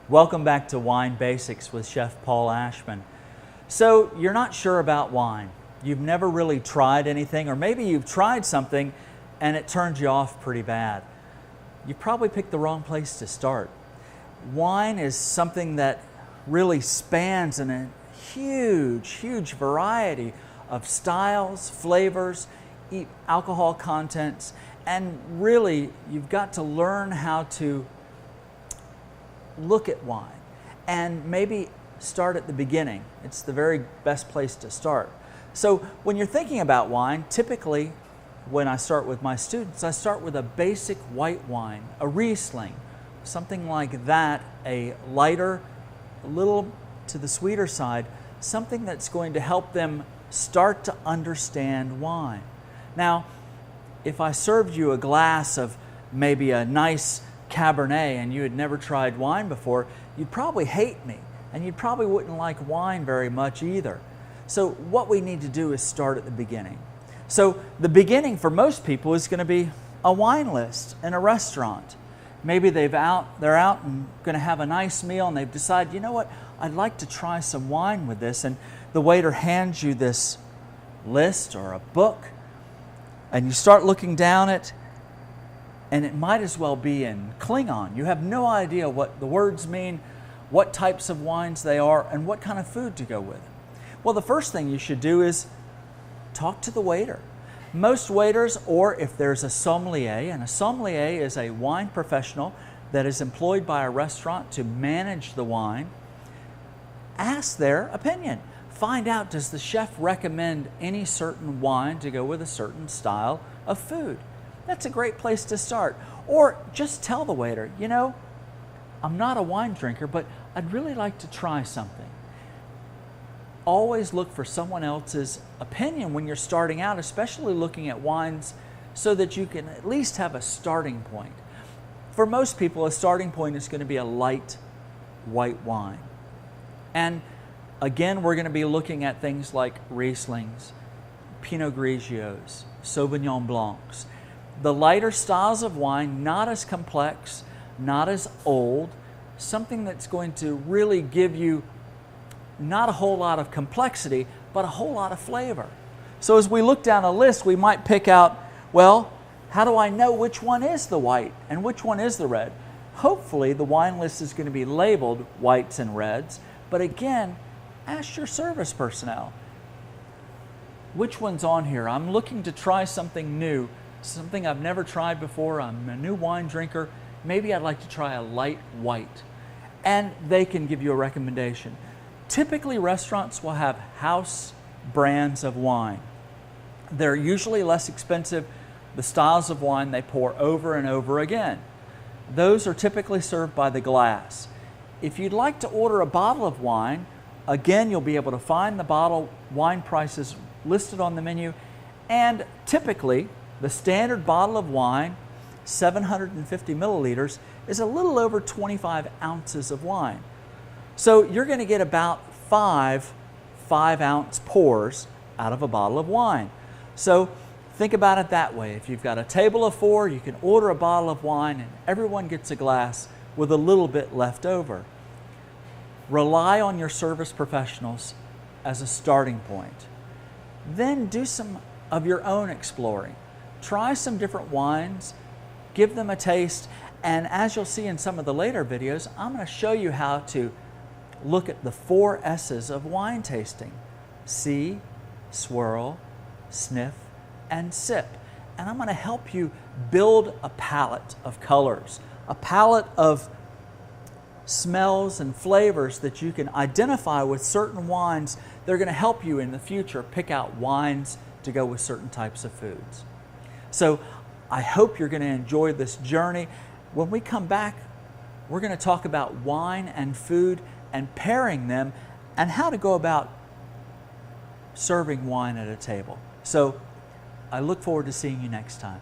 Welcome back to Wine Basics with Chef Paul Ashman. So you're not sure about wine. You've never really tried anything, or maybe you've tried something and it turned you off pretty bad. You probably picked the wrong place to start. Wine is something that really spans in a huge variety of styles, flavors, alcohol contents, and really you've got to learn how to look at wine and maybe start at the beginning. It's the very best place to start. So when you're thinking about wine, typically when I start with my students, I start with a basic white wine, a Riesling, something like that, a lighter, a little to the sweeter side, something that's going to help them start to understand wine. Now, if I served you a glass of maybe a nice Cabernet and you had never tried wine before, you'd probably hate me and you probably wouldn't like wine very much either. So what we need to do is start at the beginning. So the beginning for most people is going to be a wine list in a restaurant. Maybe they're out and going to have a nice meal and they've decided, you know what, I'd like to try some wine with this, and the waiter hands you this list or a book and you start looking down it, and it might as well be in Klingon. You have no idea what the words mean, what types of wines they are, and what kind of food to go with it. Well, the first thing you should do is talk to the waiter. Most waiters, or if there's a sommelier, and a sommelier is a wine professional that is employed by a restaurant to manage the wine, ask their opinion. Find out, does the chef recommend any certain wine to go with a certain style of food? That's a great place to start. Or just tell the waiter, you know, I'm not a wine drinker, but I'd really like to try something. Always look for someone else's opinion when you're starting out, especially looking at wines, so that you can at least have a starting point. For most people, a starting point is going to be a light white wine. And again, we're going to be looking at things like Rieslings, Pinot Grigios, Sauvignon Blancs. The lighter styles of wine, not as complex, not as old, something that's going to really give you not a whole lot of complexity, but a whole lot of flavor. So as we look down a list, we might pick out, well, how do I know which one is the white and which one is the red? Hopefully the wine list is going to be labeled whites and reds, but again, ask your service personnel, which one's on here? I'm looking to try something new, something I've never tried before. I'm a new wine drinker. Maybe I'd like to try a light white. And they can give you a recommendation. Typically, restaurants will have house brands of wine. They're usually less expensive. The styles of wine they pour over and over again. Those are typically served by the glass. If you'd like to order a bottle of wine, again, you'll be able to find the bottle wine prices listed on the menu, and typically, the standard bottle of wine, 750 milliliters, is a little over 25 ounces of wine. So you're going to get about 5-ounce pours out of a bottle of wine. So think about it that way. If you've got a table of 4, you can order a bottle of wine and everyone gets a glass with a little bit left over. Rely on your service professionals as a starting point. Then do some of your own exploring. Try some different wines, give them a taste, and as you'll see in some of the later videos, I'm going to show you how to look at the 4 S's of wine tasting. See, swirl, sniff, and sip. And I'm going to help you build a palette of colors, a palette of smells and flavors that you can identify with certain wines. They're going to help you in the future pick out wines to go with certain types of foods. So I hope you're going to enjoy this journey. When we come back, we're going to talk about wine and food and pairing them and how to go about serving wine at a table. So I look forward to seeing you next time.